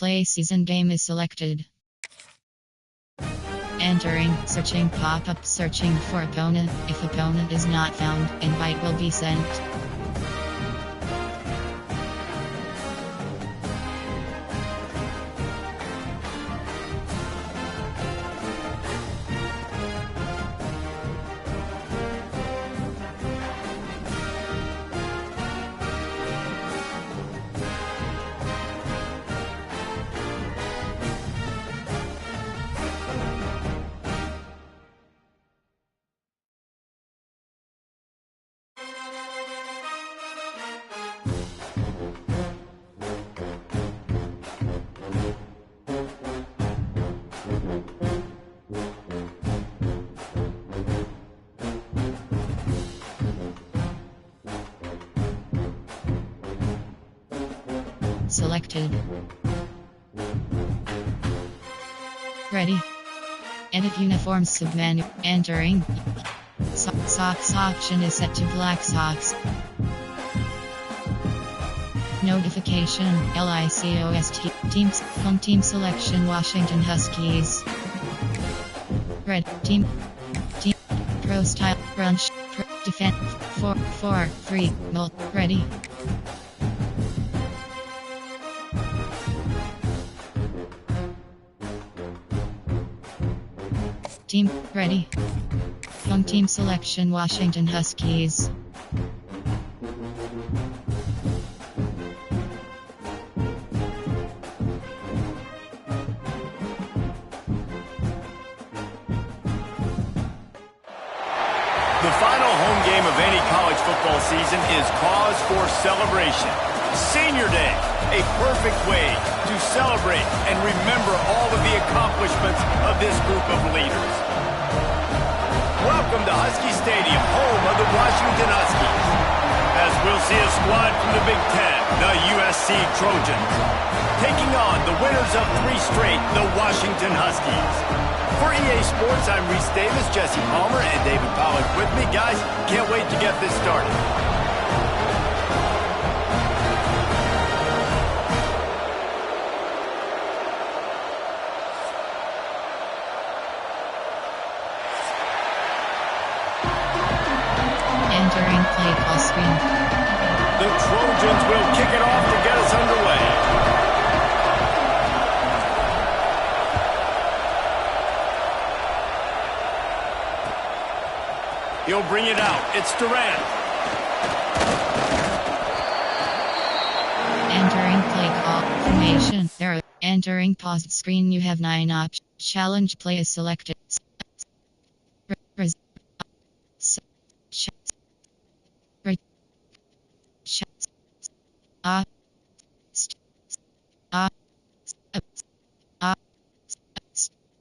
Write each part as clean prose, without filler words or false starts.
Play season game is selected. Entering, searching pop-up, searching for opponent. If opponent is not found, invite will be sent. Selected. Ready. Edit uniform submenu. Entering. Socks option is set to black socks. Notification. LICOST. Teams. Home team selection. Washington Huskies. Red team. Team. Pro style. Crunch. Defense. 4, 3. Mult. Ready. Team, ready. Home team selection Washington Huskies. The final home game of any college football season is cause for celebration. Senior Day, a perfect way to celebrate and remember all of the accomplishments of this group of leaders. Welcome to Husky Stadium, home of the Washington Huskies, as we'll see a squad from the Big Ten, the USC Trojans, taking on the winners of 3 straight, the Washington Huskies. For EA Sports, I'm Reese Davis, Jesse Palmer, and David Pollack with me. Guys, can't wait to get this started. Entering play call screen. The Trojans will kick it off to get us underway. He'll bring it out. It's Durant. Entering play call formation. Error. Entering paused screen. You have 9 options. Challenge play is selected.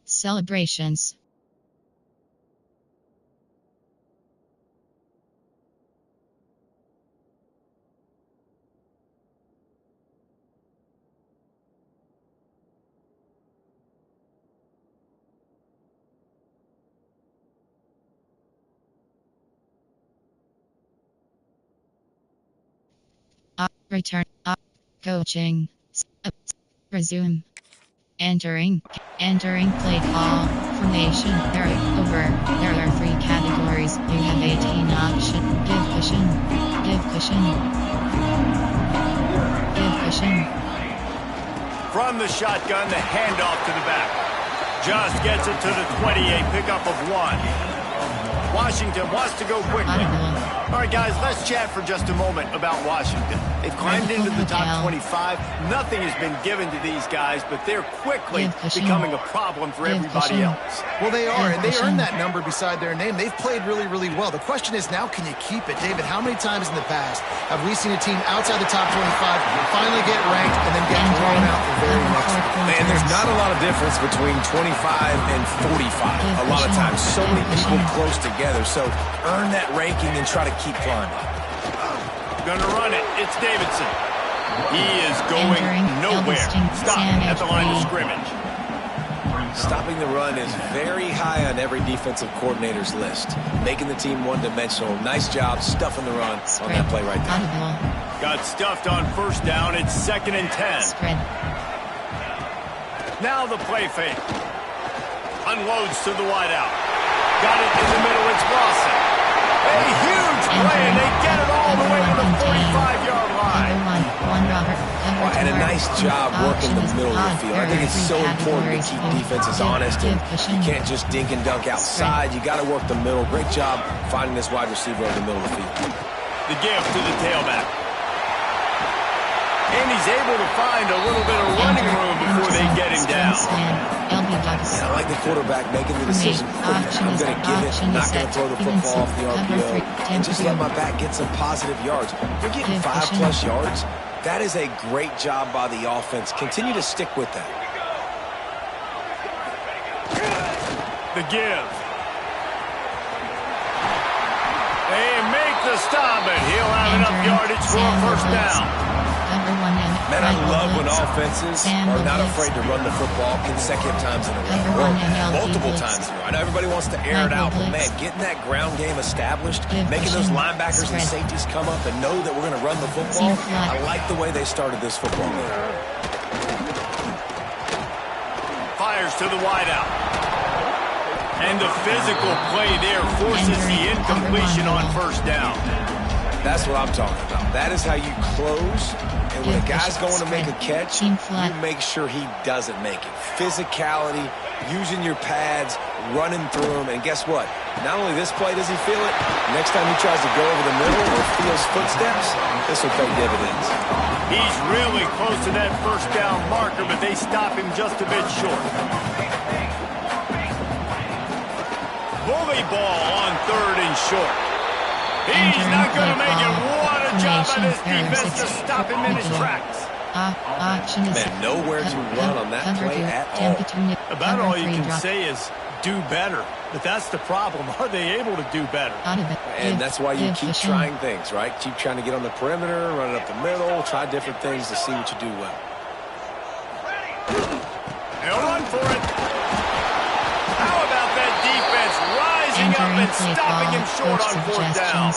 Celebrations. Return. Coaching. Resume. Entering play call formation. There are 3 categories. You have 18 options. Give cushion. From the shotgun, the handoff to the back. Just gets it to the 28, pickup of 1. Washington wants to go quickly. All right, guys, let's chat for just a moment about Washington. They've climbed into the top 25. Nothing has been given to these guys, but they're quickly becoming a problem for everybody else. Well, they are, and they earned that number beside their name. They've played really, really well. The question is now, can you keep it? David, how many times in the past have we seen a team outside the top 25 finally get ranked and then get thrown out the very next one? And there's not a lot of difference between 25 and 45. A lot of times, so many people close together. So earn that ranking and try to keep climbing. Gonna run it. It's Davidson. He is going nowhere. Stop at the line of scrimmage. Stopping the run is very high on every defensive coordinator's list. Making the team one-dimensional. Nice job stuffing the run on that play right there. Got stuffed on first down. It's 2nd and 10. Spread. Now the play fake. Unloads to the wideout. Got it in the middle. It's Lawson. A huge play, and they get it all the way to the 45-yard line. And a nice job working the middle of the field. I think it's so important to keep defenses honest, and you can't just dink and dunk outside. You got to work the middle. Great job finding this wide receiver over the middle of the field. The give to the tailback. And he's able to find a little bit of running room before they get him down. And I like the quarterback making the decision. I'm going to give it, not going to throw the football off the RPO, and just let my back get some positive yards. You're getting 5+ yards. That is a great job by the offense. Continue to stick with that. The give. They make the stop, and he'll have enough yardage for a first down. Man, I love when offenses are not afraid to run the football consecutive times in a row, or multiple times in a row. I know everybody wants to air it out, but man, getting that ground game established, making those linebackers and safeties come up and know that we're going to run the football, I like the way they started this football game. Fires to the wideout. And the physical play there forces the incompletion on first down. That's what I'm talking about. That is how you close. And when a guy's going to make a catch, you make sure he doesn't make it. Physicality, using your pads, running through them. And guess what? Not only this play does he feel it, next time he tries to go over the middle or feels footsteps, this will pay dividends. He's really close to that first down marker, but they stop him just a bit short. Bully ball on 3rd and short. He's not going to make it. What a job by this defense to stop him in his tracks. Man, nowhere to run on that play at all. About all you can say is do better. But that's the problem. Are they able to do better? And that's why you keep trying things, right? Keep trying to get on the perimeter, run it up the middle, try different things to see what you do well. They'll run for it. How about that defense rising up and stopping him short on 4th down?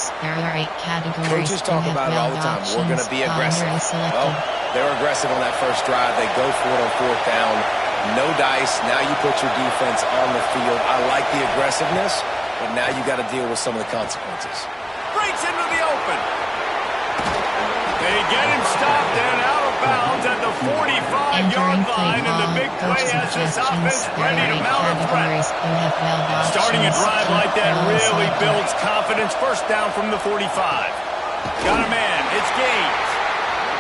Coaches talk about it all the time. We're going to be aggressive. Well, they're aggressive on that first drive. They go for it on 4th down. No dice. Now you put your defense on the field. I like the aggressiveness, but now you got to deal with some of the consequences. Breaks into the open. They get him stopped and out of bounds at the 45-yard line, and the big play has this offense ready to mount a threat. Starting a drive like that really builds confidence. First down from the 45. Got a man. It's Gaines.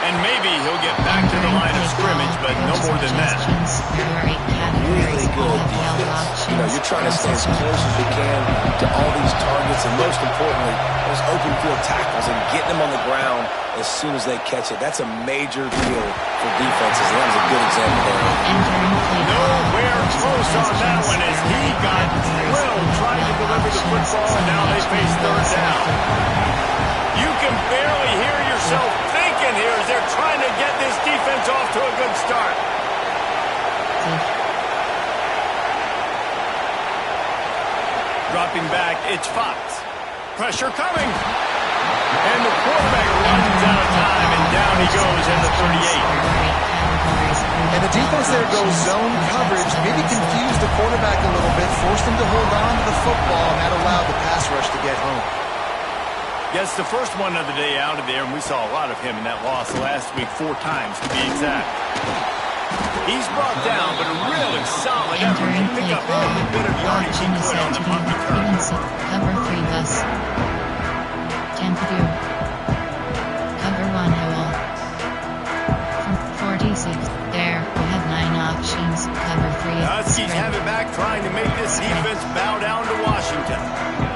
And maybe he'll get back to the line of scrimmage, but no more than that. Really good defense. You know, you're trying to stay as close as you can to all these targets, and most importantly, those open field tackles and getting them on the ground as soon as they catch it. That's a major deal for defenses, and that was a good example there. Nowhere close on that one as he got drilled trying to deliver the football, and now they face 3rd down. You can barely hear yourself thinking here as they're trying to get this defense off to a good start. Dropping back, it's Fox. Pressure coming. And the quarterback runs out of time, and down he goes at the 38. And the defense there goes zone coverage, maybe confused the quarterback a little bit, forced him to hold on to the football, and that allowed the pass rush to get home. Yes, the first one of the day out of there, and we saw a lot of him in that loss last week, 4 times to be exact. He's brought down, but a really solid effort to pick up every bit of yardage he could on the punt return. Cover 3 bus. Tampa do. Cover 1 Howell. From 46. There, we have 9 options. Cover 3. Huskies have it back, trying to make this defense bow down to Washington.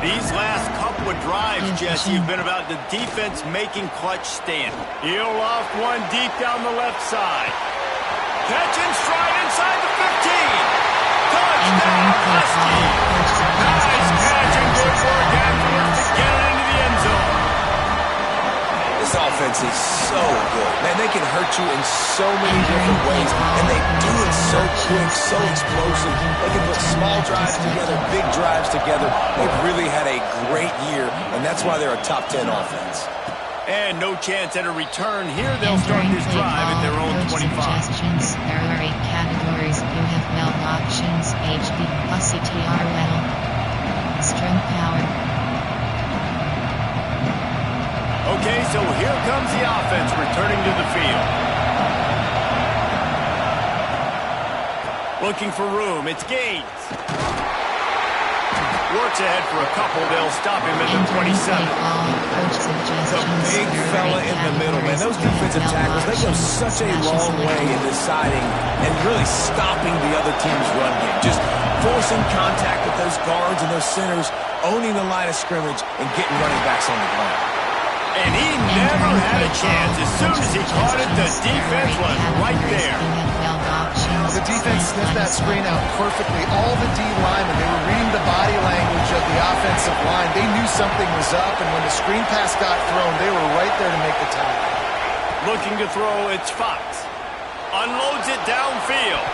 These last couple of drives, Jesse, have been about the defense making clutch stand. He'll loft one deep down the left side. Catch and stride inside the 15. Touchdown, Huskies. Nice catch and good work afterwards to get it into the end zone. This offense is so good. Man, they can hurt you in so many different ways, and they do it so quick, so explosive. They can put small drives together, big drives together. They've really had a great year, and that's why they're a top 10 offense. And no chance at a return here. They'll start this drive at their own 25. There are 8 categories. HB CTR well. String power. Okay, so here comes the offense returning to the field. Looking for room. It's Gaines. Works ahead for a couple. They'll stop him at the 27. The big fella in the middle, man. Those defensive tackles, they go such a long way in deciding and really stopping the other team's run game. Just forcing contact with those guards and those centers, owning the line of scrimmage, and getting running backs on the ground. And he never had a chance. As soon as he caught it, the defense was right there. The defense sniffed that screen out perfectly. All the D linemen, they were reading the body language of the offensive line. They knew something was up, and when the screen pass got thrown, they were right there to make the tackle. Looking to throw, it's Fox. Unloads it downfield.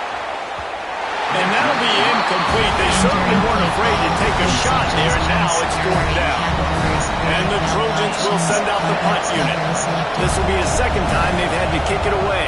And that'll be incomplete. They certainly weren't afraid to take a shot there, and now it's fourth down. And the Trojans will send out the punt unit. This will be the second time they've had to kick it away.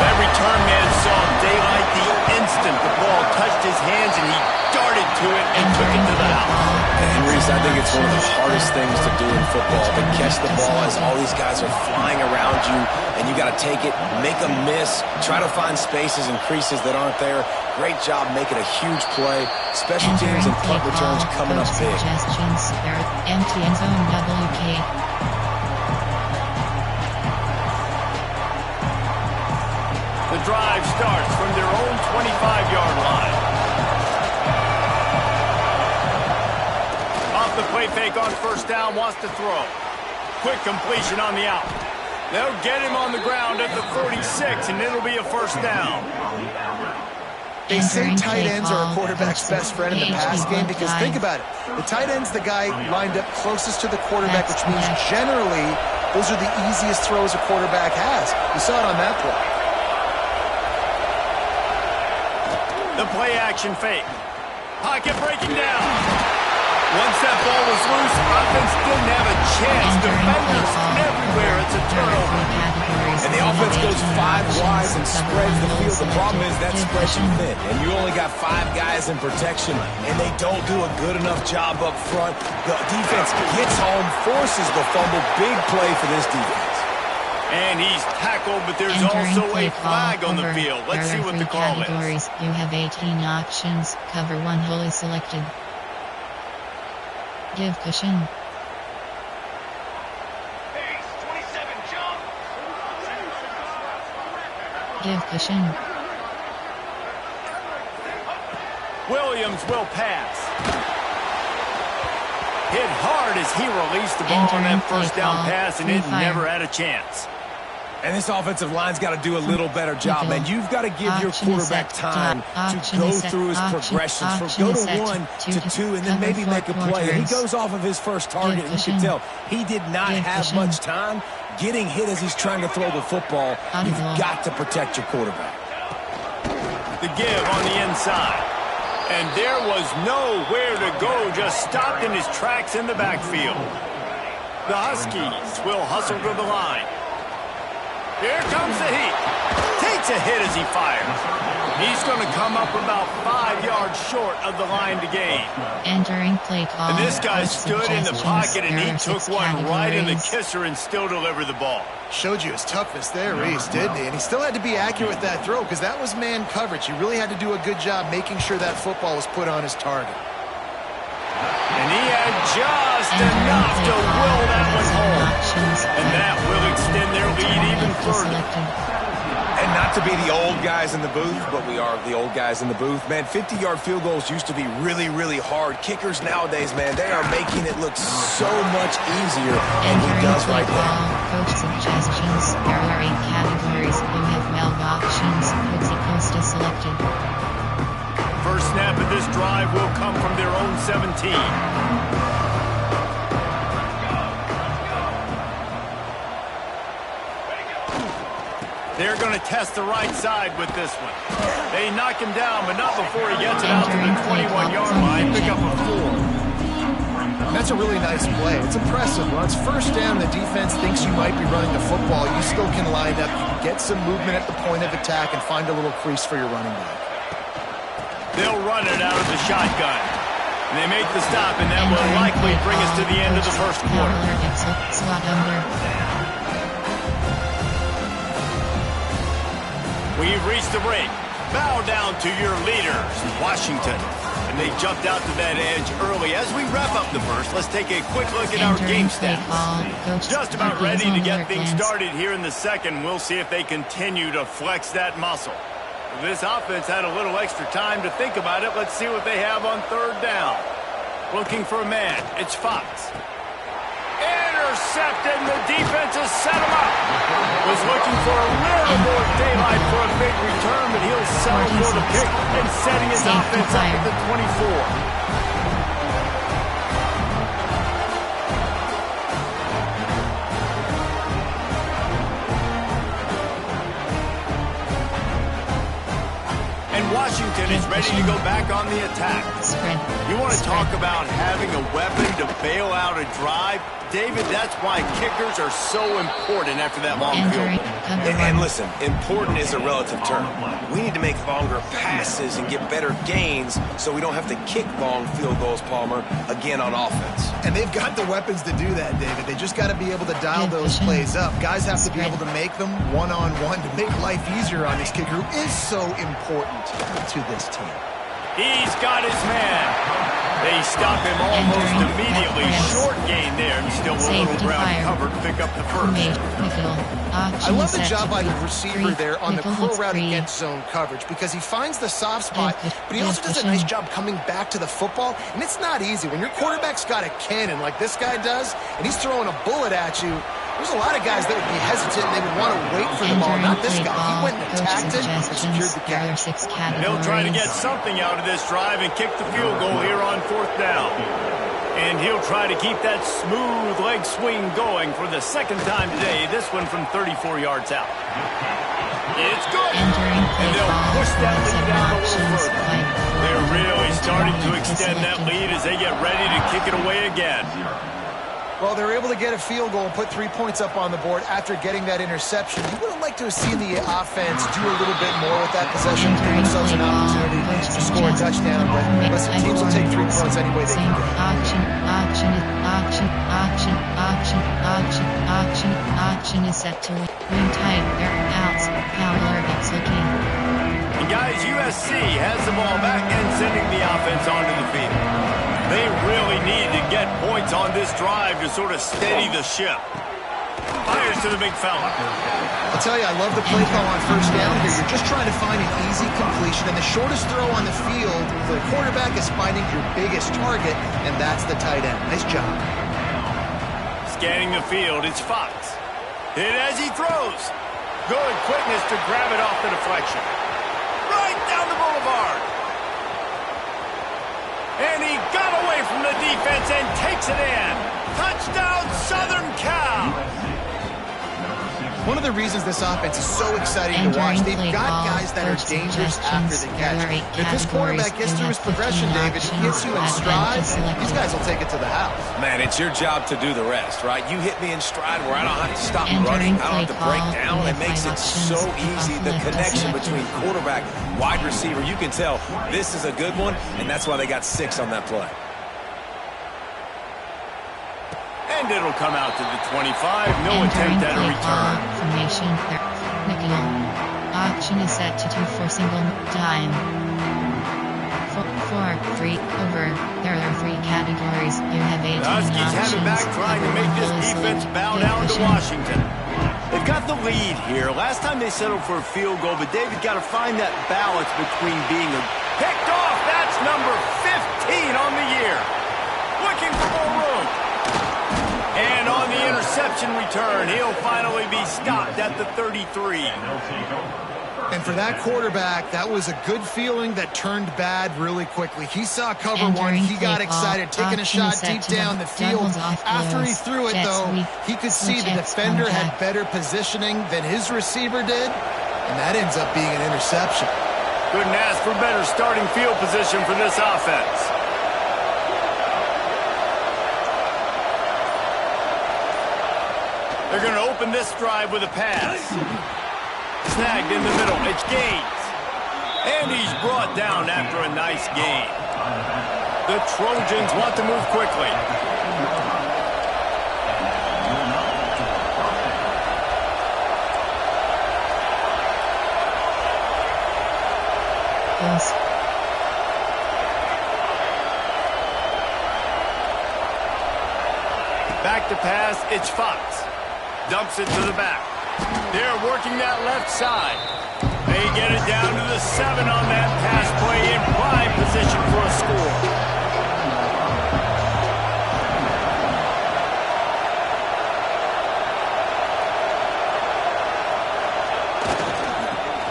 That return man saw daylight the instant the ball touched his hands, and he darted to it and took it to the house. And Reese, I think it's one of the hardest things to do in football, to catch the ball as all these guys are flying around you, and you got to take it, make a miss, try to find spaces and creases that aren't there. Great job making a huge play. Special teams and punt returns coming up big. Empty end zone WK. The drive starts from their own 25-yard line. Off the play fake on first down, wants to throw. Quick completion on the out. They'll get him on the ground at the 46, and it'll be a first down. They say tight ends are a quarterback's best friend in the pass game because think about it. The tight end's the guy lined up closest to the quarterback, which means generally those are the easiest throws a quarterback has. You saw it on that play. The play action fake. Pocket breaking down. Once that ball was loose, offense didn't have a chance. Defenders everywhere. It's a turnover. And the offense goes 5 wide and spreads the field. The problem is that spreads you thin. And you only got 5 guys in protection, and they don't do a good enough job up front. The defense gets home, forces the fumble. Big play for this defense. And he's tackled, but there's also a flag on the field. Let's see what the call is. You have 18 options. Cover 1 wholly selected. Give cushion. Give cushion. Williams will pass. Hit hard as he released the ball on that first down pass, and it never had a chance. And this offensive line's got to do a little better job, man. You've got to give your quarterback time to go through his progressions. Go to 1 to 2 and then maybe make a play. He goes off of his first target, and you can tell he did not have much time getting hit as he's trying to throw the football. You've got to protect your quarterback. The give on the inside. And there was nowhere to go, just stopped in his tracks in the backfield. The Huskies will hustle to the line. Here comes the heat. Takes a hit as he fires. He's going to come up about 5 yards short of the line to gain. Entering play call. And this guy stood in the pocket, and he took one right in the kisser and still delivered the ball. Showed you his toughness there, Reese, didn't he? And he still had to be accurate with that throw because that was man coverage. He really had to do a good job making sure that football was put on his target. And he had just enough to will that one home. And that will extend their lead even further. And not to be the old guys in the booth, but we are the old guys in the booth. Man, 50-yard field goals used to be really, really hard. Kickers nowadays, man, they are making it look so much easier, and he does right there. Coach suggestions. There are 8 categories. You have 12 options. Coach Costa selected. First snap of this drive will come from their own 17. going to test the right side with this one. They knock him down, but not before he gets it out to the 21-yard line. Pick up a 4. That's a really nice play. It's impressive. When it's first down, the defense thinks you might be running the football. You still can line up, you can get some movement at the point of attack, and find a little crease for your running back. They'll run it out of the shotgun. And they make the stop, and that will likely bring us to the end of the first quarter. We've reached the break. Bow down to your leaders, Washington. And they jumped out to that edge early. As we wrap up the first, let's take a quick look at our game stats. Just about ready to get things started here in the second. We'll see if they continue to flex that muscle. This offense had a little extra time to think about it. Let's see what they have on third down. Looking for a man. It's Fox. Intercepted, and the defense has set him up. Was looking for a little more daylight for a big return, but he'll settle for the pick and setting his offense up at the 24. Washington is ready to go back on the attack. You want to talk about having a weapon to bail out a drive? David, that's why kickers are so important after that long field goal. And listen, important is a relative term. We need to make longer passes and get better gains so we don't have to kick long field goals, Palmer, again on offense. And they've got the weapons to do that, David. They just got to be able to dial those plays up. Guys have to be able to make them one-on-one to make life easier on this kicker, who is so important to this team. He's got his man. They stop him almost immediately. Short gain there, and still a little ground covered to pick up the first. I love the job by the receiver there on the curl route against zone coverage, because he finds the soft spot, but he also does a nice job coming back to the football, and it's not easy. When your quarterback's got a cannon like this guy does, and he's throwing a bullet at you, there's a lot of guys that would be hesitant, and they would want to wait for the ball. Not this guy. He went and attacked it and secured the catch. They'll try to get something out of this drive and kick the field goal here on fourth down. And he'll try to keep that smooth leg swing going for the second time today. This one from 34 yards out. It's good. And they'll push that lead down a little further. They're really starting to extend that lead as they get ready to kick it away again. Well, they're able to get a field goal and put 3 points up on the board after getting that interception. You would have liked to have seen the offense do a little bit more with that possession, give themselves an opportunity to score a touchdown. But listen, teams will take 3 points any way they can get it. Auction is set to win tight. They're outs. Fowler gets looking. And guys, USC has the ball back and sending the offense onto the field. They really need to get points on this drive to sort of steady the ship. Fires to the big fella. I'll tell you, I love the play call on first down here. You're just trying to find an easy completion, and the shortest throw on the field for the quarterback is finding your biggest target, and that's the tight end. Nice job. Scanning the field, it's Fox. Hit as he throws. Good quickness to grab it off the deflection. Right down the boulevard. And he got away from the defense and takes it in. Touchdown, Southern Cal. One of the reasons this offense is so exciting to watch, they've got guys that are dangerous after the catch. If this quarterback gets through his progression, David, he hits you in stride, these guys will take it to the house. Man, it's your job to do the rest, right? You hit me in stride where I don't have to stop running. I don't have to break down. It makes it so easy. The connection between quarterback, wide receiver, you can tell this is a good one, and that's why they got 6 on that play. And it'll come out to the 25. No attempt at a return. Formation. Auction is set to 2 for single time. 4, 3, over. There are 3 categories. You have 18 Huskies have it back, trying to make this defense bow down to Washington. They've got the lead here. Last time they settled for a field goal, but David got to find that balance between being picked off. That's number 15 on the year. Looking for more room. And on the interception return, he'll finally be stopped at the 33. And for that quarterback, that was a good feeling that turned bad really quickly. He saw cover one. He got excited, taking a shot deep down the field. After he threw it, though, he could see the defender had better positioning than his receiver did. and that ends up being an interception. Couldn't ask for better starting field position for this offense. They're going to open this drive with a pass. Snagged in the middle. It's Gaines. And he's brought down after a nice gain. The Trojans want to move quickly. Yes. Back to pass, it's Fox. Dumps it to the back. They're working that left side. They get it down to the 7 on that pass play in prime position for a score.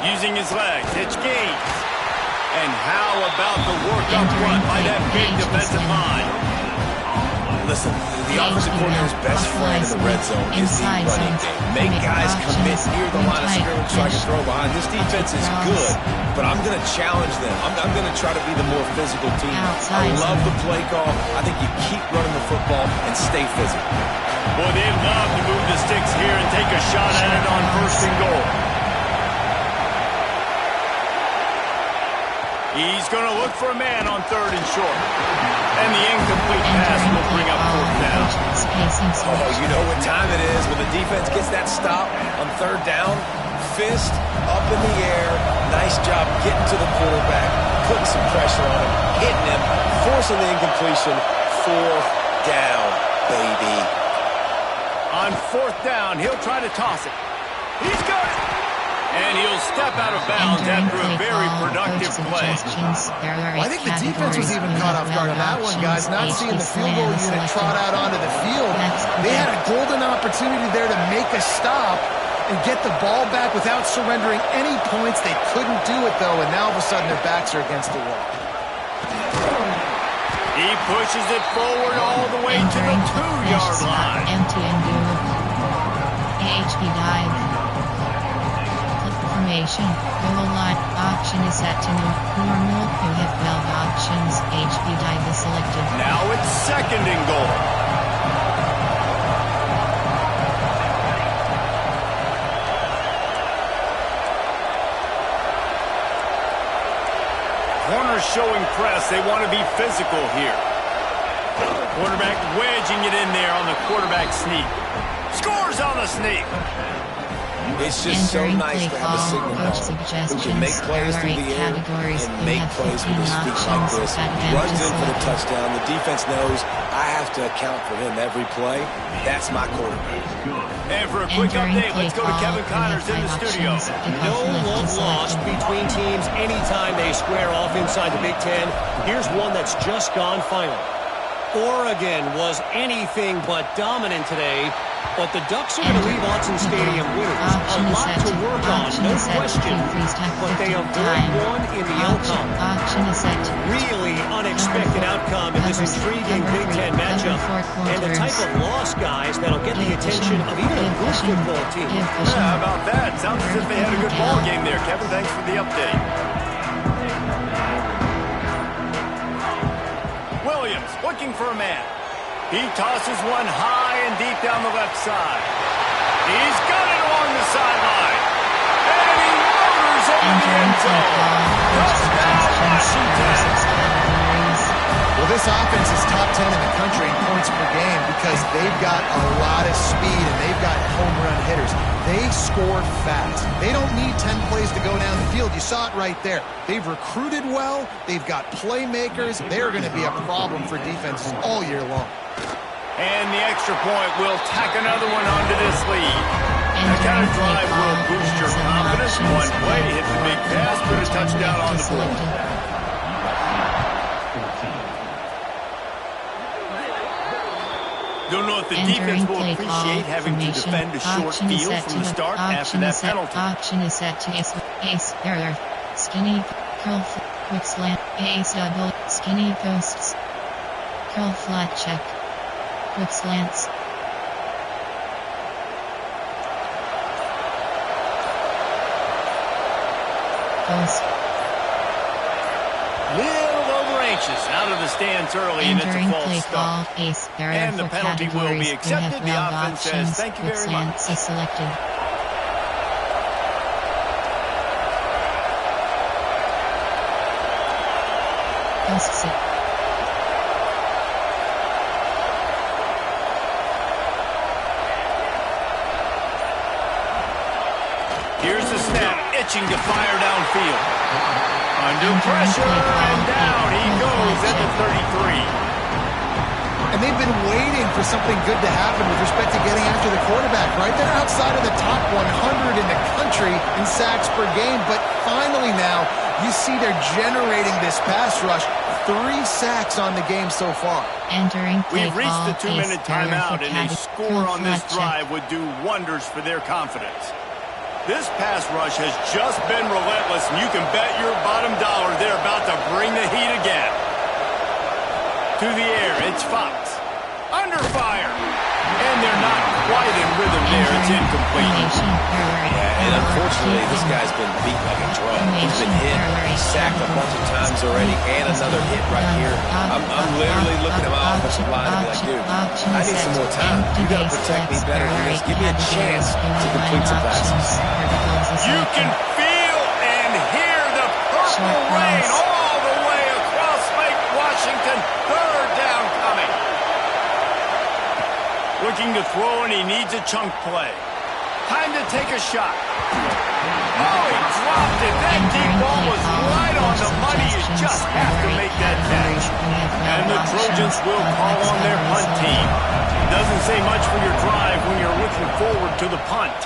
Using his legs, it's Gaines. And how about the work up front by that big defensive line? Listen, the offensive coordinator's best friend in the red zone is the running game. Make guys commit near the line of scrimmage so I can throw behind. This defense is good, but I'm going to challenge them. I'm going to try to be the more physical team. I love the play call. I think you keep running the football and stay physical. Boy, they'd love to move the sticks here and take a shot at it on 1st and goal. He's going to look for a man on 3rd and short. And the incomplete pass will bring up 4th down. Oh, you know what time it is when the defense gets that stop on 3rd down. Fist up in the air. Nice job getting to the quarterback, putting some pressure on him, hitting him, forcing the incompletion. 4th down, baby. On 4th down, he'll try to toss it. He's got it. And he'll step out of bounds after a very productive play. Well, I think the defense was even caught off guard on that one, guys. Not seeing the field goal unit trot out onto the field. They had a golden opportunity there to make a stop and get the ball back without surrendering any points. They couldn't do it, though, and now all of a sudden their backs are against the wall. He pushes it forward all the way to the 2-yard line. Empty and do. AHP dive. Formation. Goal line. Option is set to normal. You have 12 options. HP dive is selected. Now it's 2nd and goal. Corners showing press. They want to be physical here. Quarterback wedging it in there on the quarterback sneak. Scores on the sneak. It's just so nice to have a signal who can make plays through the air and make plays with his feet like this. Runs in for the touchdown. The defense knows I have to account for him every play. That's my quarterback. And for a quick update, let's go to Kevin Connors in the studio. No love lost between teams anytime they square off inside the Big Ten. Here's one that's just gone final. Oregon was anything but dominant today, but the Ducks are going to leave Autzen Stadium winners. A lot to work on, no question, but they avoid one in the outcome. Really unexpected outcome in this intriguing Big Ten matchup, and the type of loss, guys, that'll get the attention of even a good football team. Yeah, how about that? Sounds as if they had a good ball game there, Kevin. Thanks for the update. Williams looking for a man. He tosses one high and deep down the left side. He's got it along the sideline. And he motors over the end zone. Touchdown, Washington. Well, this offense is top 10 in the country in points per game because they've got a lot of speed and they've got home run hitters. They score fast. They don't need 10 plays to go down the field. You saw it right there. They've recruited well. They've got playmakers. They're going to be a problem for defenses all year long. And the extra point will tack another one onto this lead. That kind of drive will boost your confidence. One play, hit the big pass, put a touchdown on the board. Don't know if the defense will appreciate having to defend a short field from the start after that penalty. Option is set to ace, error, skinny, curl, quick slant, ace double, skinny posts, curl flat check, quick slants. Little over anxious out of the stands early, and it's a false start. And the penalty will be accepted. The offense says thank you very much. Selected. Here's the snap, itching to fire downfield. Under pressure, and down he goes at the 33. And they've been waiting for something good to happen with respect to getting after the quarterback, right? They're outside of the top 100 in the country in sacks per game, but finally now you see they're generating this pass rush. 3 sacks on the game so far. We've reached the 2-minute timeout, and a score on this drive would do wonders for their confidence. This pass rush has just been relentless, and you can bet your bottom dollar they're about to bring the heat again. To the air, it's Fox. Under fire. And they're not quite in rhythm there. It's incomplete. Yeah, and unfortunately, this guy's been beat like a drum. He's been hit, sacked a bunch of times already, and another hit right here. I'm literally looking at my offensive line and be like, dude, I need some more time. You got to protect me better than this. Give me a chance to complete some passes. You can feel and hear the purple rain all the way across Lake Washington. Third down coming. Looking to throw, and he needs a chunk play. Time to take a shot. Oh, he dropped it. That deep ball was right on the money. You just have to make that catch. And the Trojans will call on their punt team. Doesn't say much for your drive when you're looking forward to the punt.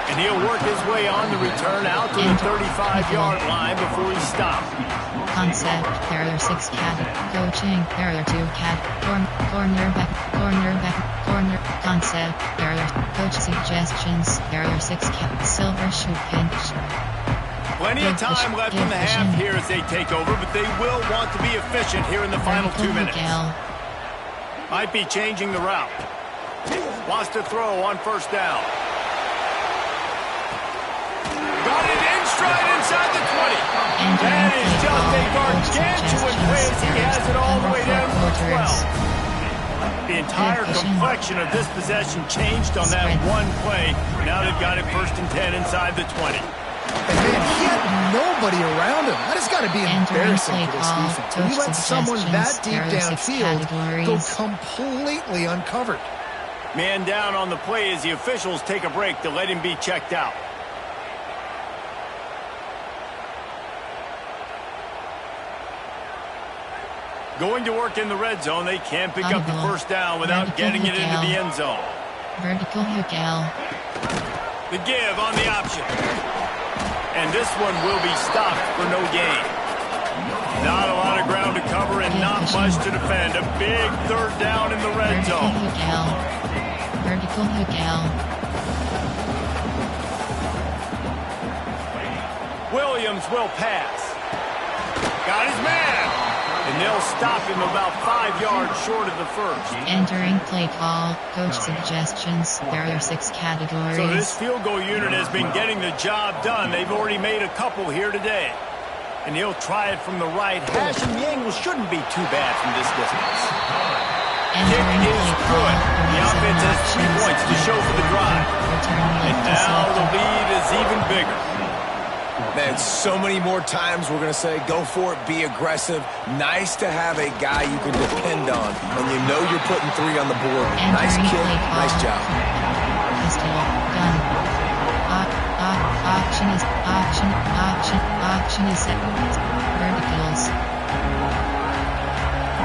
And he'll work his way on the return out to the 35-yard line before he stopped. Concept, carrier 6 cat, coaching, carrier 2 cat, cornerback, corner, concept, carrier, coach suggestions, carrier 6 cat, silver shoe pinch. Plenty of time left in the half here as they take over, but they will want to be efficient here in the final 2 minutes. Might be changing the route. Wants to throw on first down. Got it in stride inside the 20. That is just a gargantuan play as he has it all the way down to the 12. The entire complexion of this possession changed on that one play. Now they've got it 1st and 10 inside the 20. And man, he had nobody around him. That has got to be embarrassing for this defense. When you let someone that deep downfield go completely uncovered. Man down on the play as the officials take a break to let him be checked out. Going to work in the red zone. They can't pick up the first down without getting it into the end zone. Vertical hook L. The give on the option. And this one will be stopped for no gain. Not a lot of ground to cover and not much to defend. A big 3rd down in the red zone. Vertical hook L. Williams will pass. Got his man. And they'll stop him about 5 yards short of the first. Entering play call, coach suggestions, carrier 6 categories. So this field goal unit has been getting the job done. They've already made a couple here today. And he'll try it from the right hash, and the angle shouldn't be too bad from this distance. Kick is good. The offense has 3 points to show for the drive. And now the lead is even bigger. Man, so many more times we're going to say, go for it, be aggressive. Nice to have a guy you can depend on when you know you're putting 3 on the board. Nice kick, nice job. Pistol, gun. Option is verticals.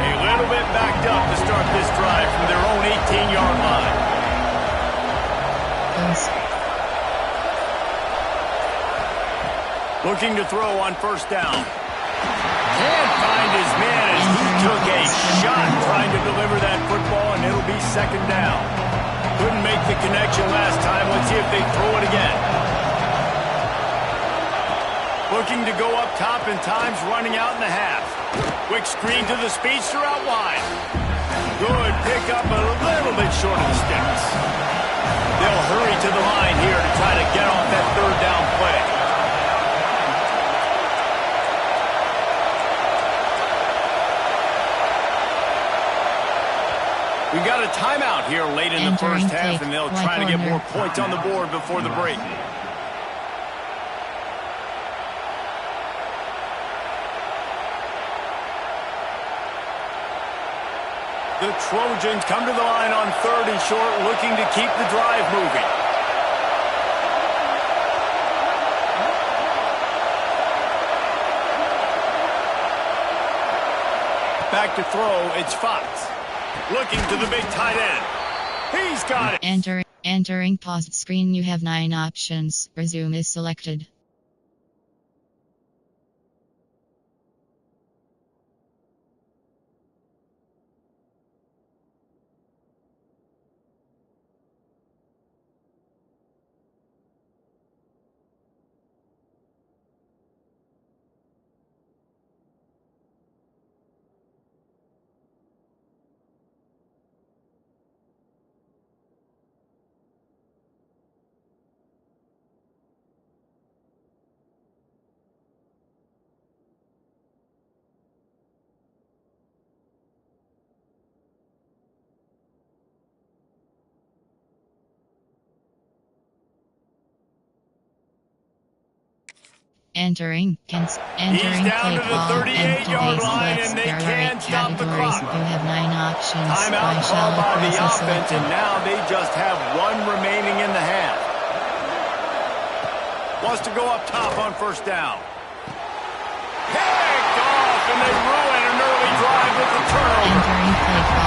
A little bit backed up to start this drive from their own 18-yard line. Looking to throw on first down. Can't find his man as he took a shot trying to deliver that football, and it'll be 2nd down. Couldn't make the connection last time. Let's see if they throw it again. Looking to go up top, and time's running out in the half. Quick screen to the speedster out wide. Good pickup, a little bit short of the sticks. They'll hurry to the line here to try to get off that third down play. We got a timeout here late in the first half, and they'll try to get more points on the board before the break. The Trojans come to the line on 3rd and short, looking to keep the drive moving. Back to throw, it's Fox. Looking to the big tight end. He's got it. Entering paused screen, you have 9 options. Resume is selected. Entering play call, 38-yard line, and they can't stop the clock. You have 9 options. Timeout called by the offense, and now they just have 1 remaining in the half. Wants to go up top on 1st down. Picked off, and they ruin an early drive with the turnover.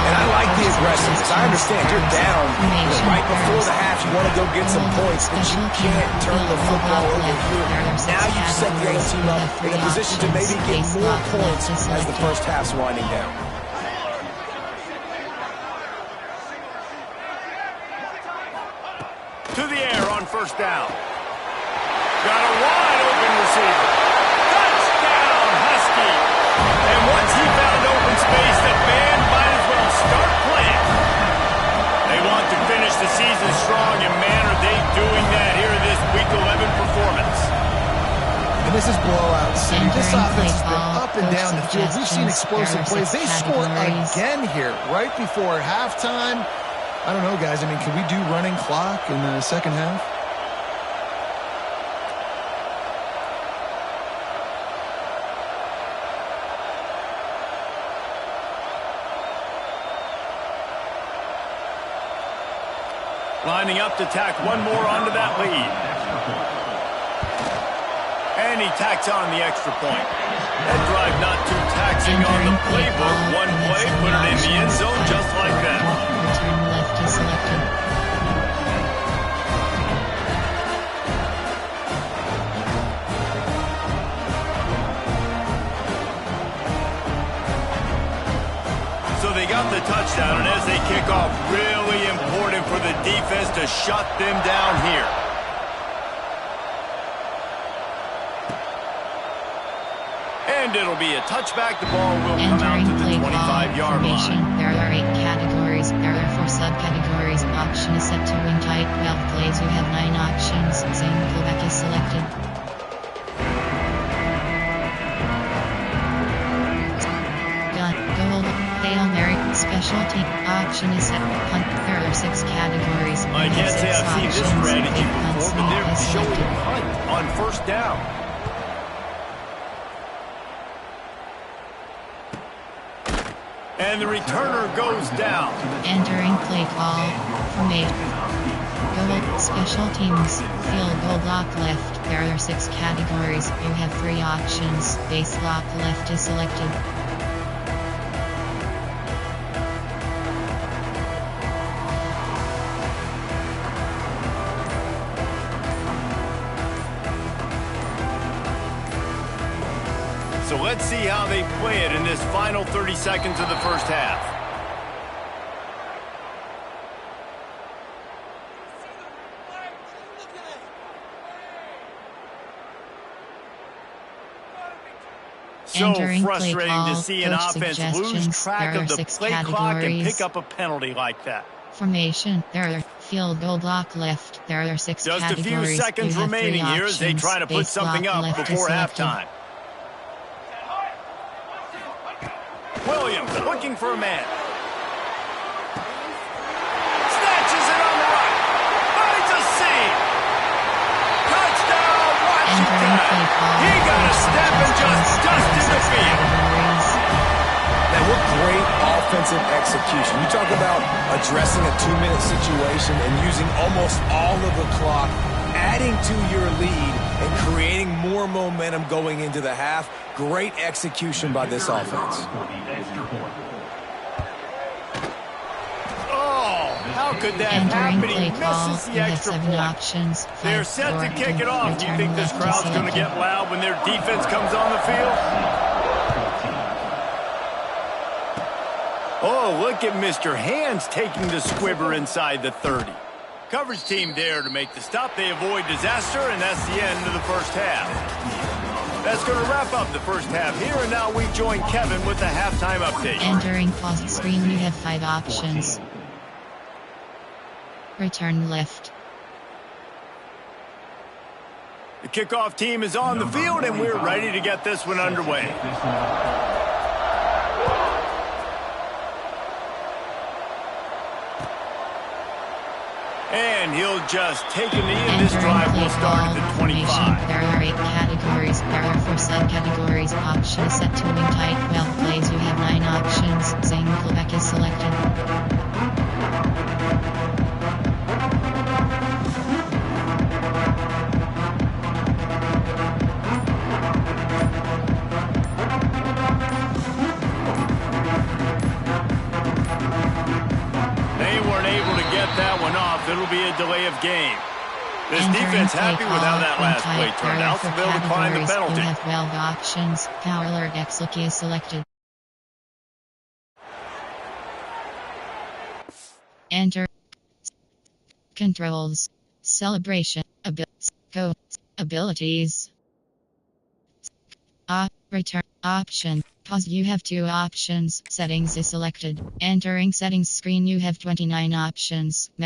And I like the aggressiveness. I understand you're down right before the half. You want to go get some points, but you can't turn the football over here. Now you've set the other team up in a position to maybe get more points as the first half's winding down. To the air on 1st down. Got a wide open receiver. Touchdown, Husky. And once he found open space, the band might as well start playing. They want to finish the season strong, and man, are they doing that here in this Week 11 performance. And this is blowout city. This offense has been up and down the field. We've seen explosive plays. They score again here right before halftime. I don't know, guys. I mean, can we do running clock in the second half? Lining up to tack 1 more onto that lead. And he tacks on the extra point. That drive not too taxing on the playbook. 1 play, put it in the end zone just like that. Return left is selected. So they got the touchdown, and as they kick off, really important for the defense to shut them down here. And it'll be a touchback. The ball will come out to the 25-yard line. There are 8 categories. There are 4 subcategories. Option is set to win tight 12 plays. You have 9 options. Single back is selected. Goal. Hail Mary. Specialty. Option is set. Punt. There are 6 categories. I can't say I've seen this strategy before, but they're showing punt on 1st down. And the returner goes down. Entering play call. Formation. Goal. Special teams. Field goal block left. There are 6 categories. You have 3 options. Base block left is selected. So let's see how they play it in this final 30 seconds of the first half. So frustrating to see an offense lose track of the play clock and pick up a penalty like that. Formation, there are field goal block left. There are 6 Just categories. a few seconds remaining here as they try to put something up before halftime. Williams looking for a man. Snatches it on the right. Finds a seam. Touchdown, Washington. He got a step and just dusted the field. Man, what great offensive execution. You talk about addressing a 2-minute situation and using almost all of the clock, adding to your lead and creating more momentum going into the half. Great execution by this offense. Oh, how could that happen? He misses the extra point. Options. They're set to kick it off. Do you think this crowd's going to get loud when their defense comes on the field? Oh, look at Mr. Hands taking the squibber inside the 30. Coverage team there to make the stop. They avoid disaster, and that's the end of the first half. That's going to wrap up the first half here, and now we join Kevin with the halftime update. Entering pause screen, you have 5 options. Return left. The kickoff team is on the field, and we're ready to get this one underway. And he'll just take a knee, and this drive will start at the 25. There are 8 categories. There are 4 subcategories. Options set to wing tight. Well plays, you have 9 options. Single back is selected. That one off. It'll be a delay of game. This defense happy with how that last play turned out, so they'll decline the penalty. You have 12 options. Power alert X look is selected. Enter. Controls. Celebration. Abilities. Return. Option. Pause. You have 2 options. Settings is selected. Entering settings screen, you have 29 options.